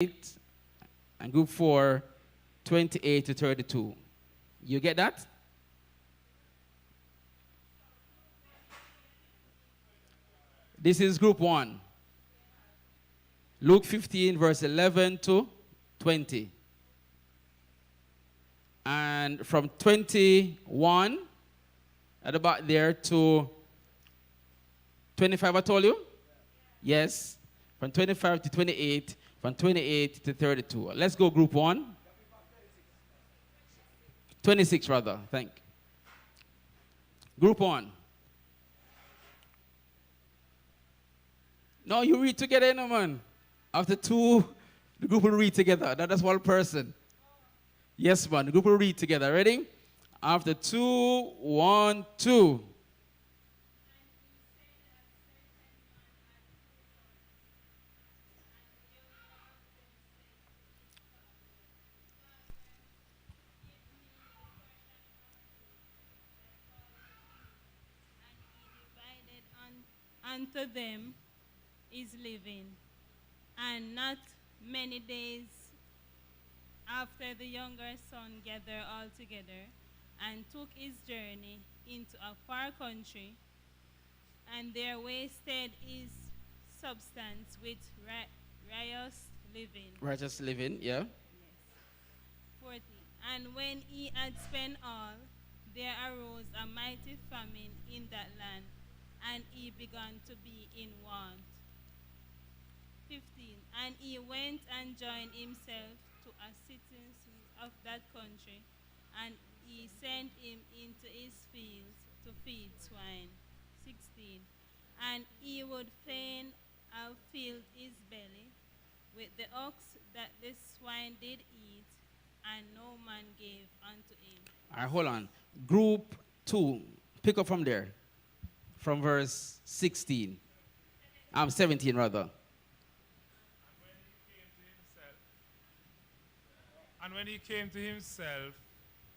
and group 4, 28 to 32. You get that? This is group 1. Luke 15, verse 11 to 20. And from 21 at the back there to 25, I told you? Yes. From 25 to 28, from 28 to 32. Let's go group 1. 26 rather, thank you. Group 1. No, you read together, no man. After 2, the group will read together. That's one person. Yes, man. The group will read together. Ready? After 2, 1, 2. Unto them is living. And not many days after, the younger son gathered all together and took his journey into a far country, and there wasted his substance with riotous living. Righteous living, yeah. Yes. 40. And when he had spent all, there arose a mighty famine in that land, and he began to be in want. 15. And he went and joined himself to a citizen of that country, and he sent him into his fields to feed swine. 16. And he would fain have filled his belly with the ox that the swine did eat, and no man gave unto him. All right, hold on. Group 2, pick up from there, from verse 16. 17 rather. And when he came to himself,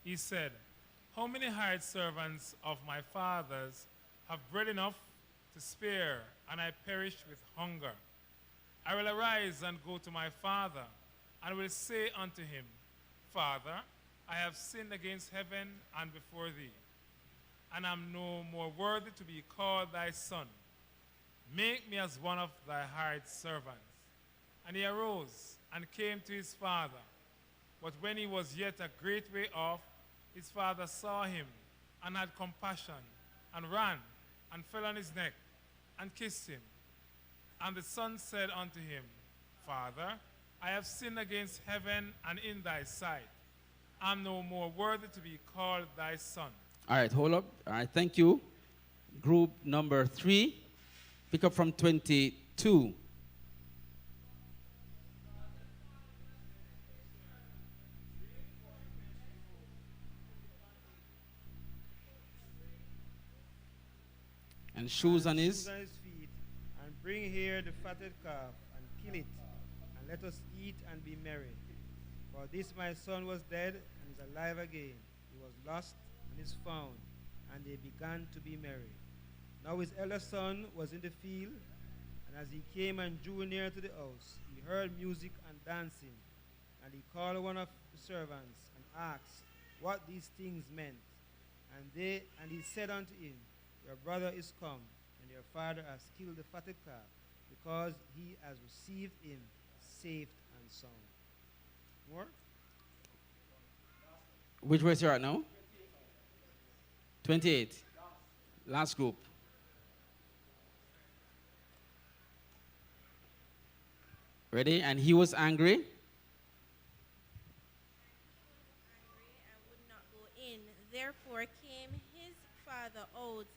he said, how many hired servants of my father's have bread enough to spare, and I perish with hunger? I will arise and go to my father, and will say unto him, Father, I have sinned against heaven and before thee, and am no more worthy to be called thy son. Make me as one of thy hired servants. And he arose and came to his father. But when he was yet a great way off, his father saw him, and had compassion, and ran, and fell on his neck, and kissed him. And the son said unto him, Father, I have sinned against heaven and in thy sight. I am no more worthy to be called thy son. All right, hold up. All right, thank you. Group number 3, pick up from 22. And shoes on his feet, and bring here the fatted calf, and kill it, and let us eat and be merry. For this my son was dead, and is alive again. He was lost, and is found. And they began to be merry. Now his elder son was in the field, and as he came and drew near to the house, he heard music and dancing. And he called one of the servants, and asked what these things meant. And he said unto him, Your brother is come, and your father has killed the fatted calf, because he has received him safe and sound. More? Which verse you're at now? 28. Last group. Ready? And he was angry. And would not go in. Therefore came his father out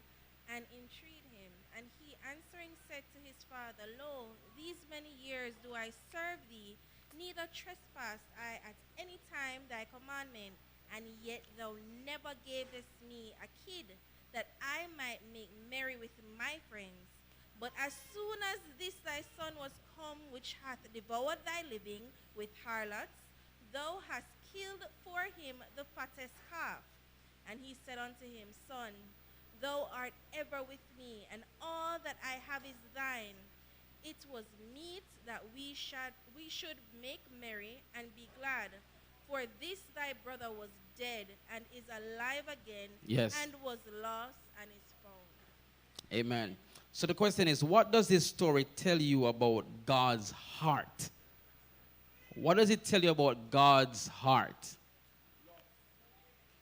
and entreated him. And he answering said to his father, Lo, these many years do I serve thee, neither trespassed I at any time thy commandment, and yet thou never gavest me a kid, that I might make merry with my friends. But as soon as this thy son was come, which hath devoured thy living with harlots, thou hast killed for him the fattest calf. And he said unto him, Son, thou art ever with me, and all that I have is thine. it was meet that we should make merry and be glad. For this thy brother was dead and is alive again, Yes. and was lost and is found. Amen. So the question is, what does this story tell you about God's heart? What does it tell you about God's heart?